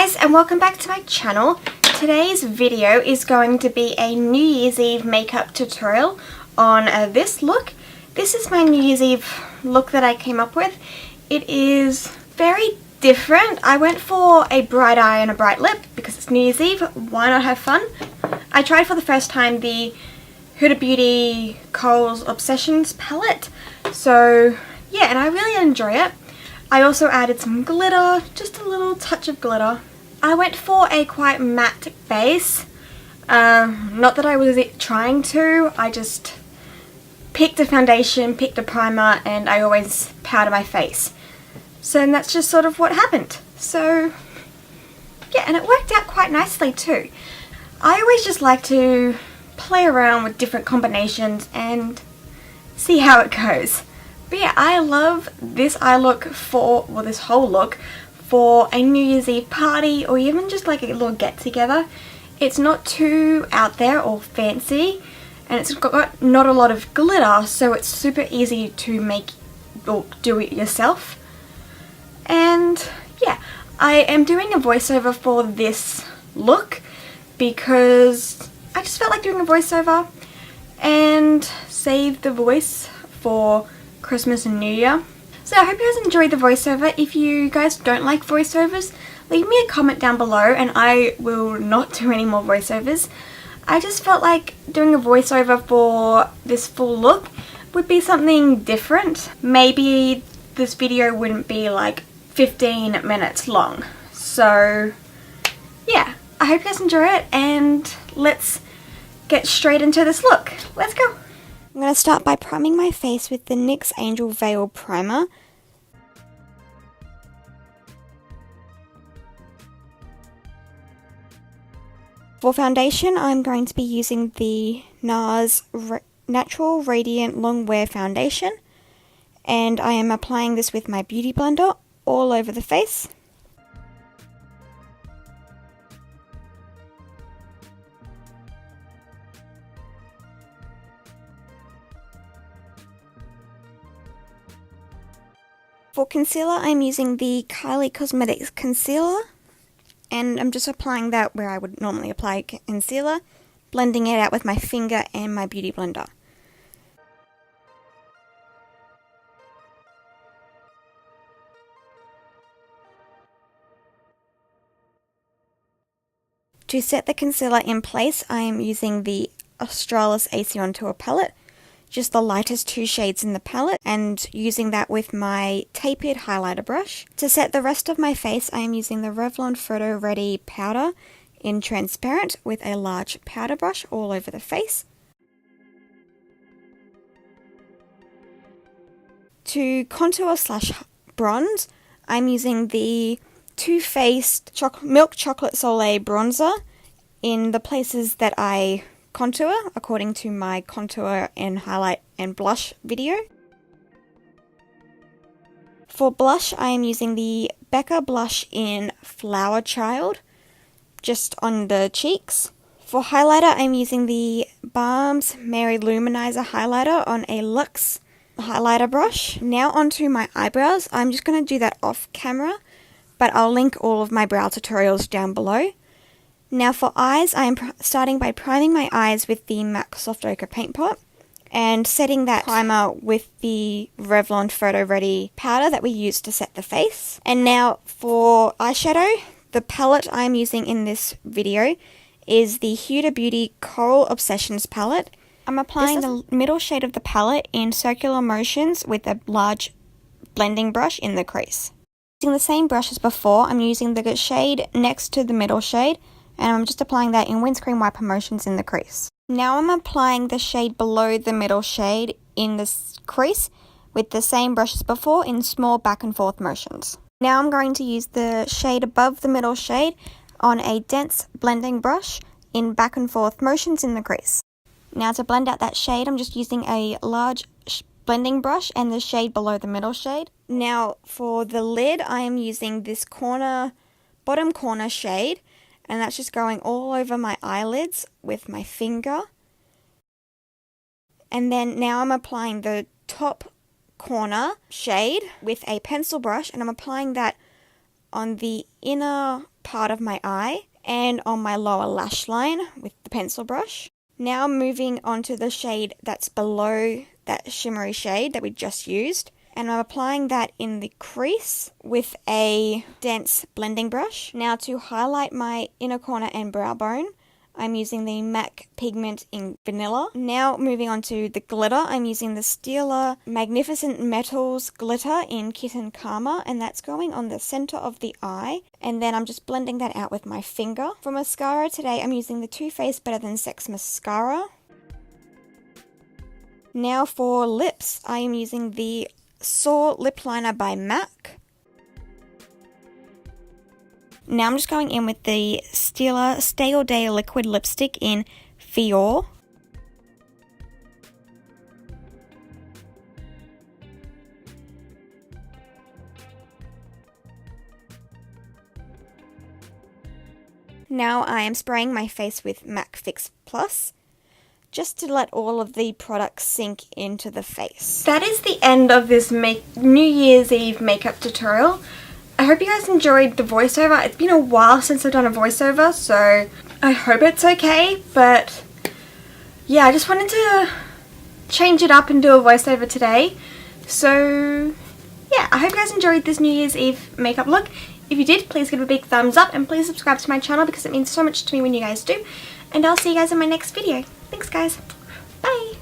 guys, and welcome back to my channel. Today's video is going to be a New Year's Eve makeup tutorial on this look. This is my New Year's Eve look that I came up with. It is very different. I went for a bright eye and a bright lip because it's New Year's Eve. Why not have fun? I tried for the first time the Huda Beauty Kohl's Obsessions palette. So yeah, and I really enjoy it. I also added some glitter, just a little touch of glitter. I went for a quite matte base. Not that I was trying to, I just picked a foundation, picked a primer, and I always powder my face. So and that's just sort of what happened. So yeah, and it worked out quite nicely too. I always just like to play around with different combinations and see how it goes. But yeah, I love this eye look for, well, this whole look for a New Year's Eve party or even just like a little get together. It's not too out there or fancy, and it's got not a lot of glitter, so it's super easy to make or do it yourself. And yeah, I am doing a voiceover for this look because I just felt like doing a voiceover and save the voice for Christmas and New Year. So I hope you guys enjoyed the voiceover. If you guys don't like voiceovers, leave me a comment down below and I will not do any more voiceovers. I just felt like doing a voiceover for this full look would be something different. Maybe this video wouldn't be like 15 minutes long. So yeah, I hope you guys enjoy it and let's get straight into this look. Let's go. I'm going to start by priming my face with the NYX Angel Veil Primer. For foundation, I'm going to be using the Nars Natural Radiant Longwear Foundation. And I am applying this with my Beauty Blender all over the face. For concealer, I'm using the Kylie Cosmetics Concealer, and I'm just applying that where I would normally apply concealer, blending it out with my finger and my Beauty Blender. To set the concealer in place, I am using the Australis AC On Tour palette, just the lightest two shades in the palette, and using that with my tapered highlighter brush. To set the rest of my face, I am using the Revlon Photo Ready powder in transparent with a large powder brush all over the face. To contour slash bronze, I'm using the Too Faced Milk Chocolate Soleil bronzer in the places that I contour according to my contour and highlight and blush video. For blush, I am using the Becca blush in Flowerchild just on the cheeks. For highlighter, I'm using the Balm's Mary Luminizer highlighter on a Luxe highlighter brush. Now onto my eyebrows. I'm just going to do that off camera, but I'll link all of my brow tutorials down below. Now for eyes, I am starting by priming my eyes with the MAC Soft Ochre Paint Pot and setting that primer with the Revlon Photo Ready powder that we used to set the face. And now for eyeshadow, the palette I'm using in this video is the Huda Beauty Kohl's Obsessions palette. I'm applying the middle shade of the palette in circular motions with a large blending brush in the crease. Using the same brush as before, I'm using the shade next to the middle shade, and I'm just applying that in windscreen wiper motions in the crease. Now I'm applying the shade below the middle shade in this crease with the same brush as before in small back and forth motions. Now I'm going to use the shade above the middle shade on a dense blending brush in back and forth motions in the crease. Now to blend out that shade, I'm just using a large blending brush and the shade below the middle shade. Now for the lid, I am using this bottom corner shade, and that's just going all over my eyelids with my finger. And then now I'm applying the top corner shade with a pencil brush, and I'm applying that on the inner part of my eye and on my lower lash line with the pencil brush. Now moving on to the shade that's below that shimmery shade that we just used. And I'm applying that in the crease with a dense blending brush. Now to highlight my inner corner and brow bone, I'm using the MAC pigment in Vanilla. Now moving on to the glitter, I'm using the Stila Magnificent Metals glitter in Kitten Karma, and that's going on the center of the eye. And then I'm just blending that out with my finger. For mascara today, I'm using the Too Faced Better Than Sex mascara. Now for lips, I am using the Soar lip liner by MAC. Now I'm just going in with the Stila Stay All Day liquid lipstick in Fior. Now I am spraying my face with MAC Fix Plus, just to let all of the products sink into the face. That is the end of this New Year's Eve makeup tutorial. I hope you guys enjoyed the voiceover. It's been a while since I've done a voiceover, so I hope it's okay, but yeah, I just wanted to change it up and do a voiceover today. So yeah, I hope you guys enjoyed this New Year's Eve makeup look. If you did, please give a big thumbs up and please subscribe to my channel because it means so much to me when you guys do. And I'll see you guys in my next video. Thanks guys. Bye.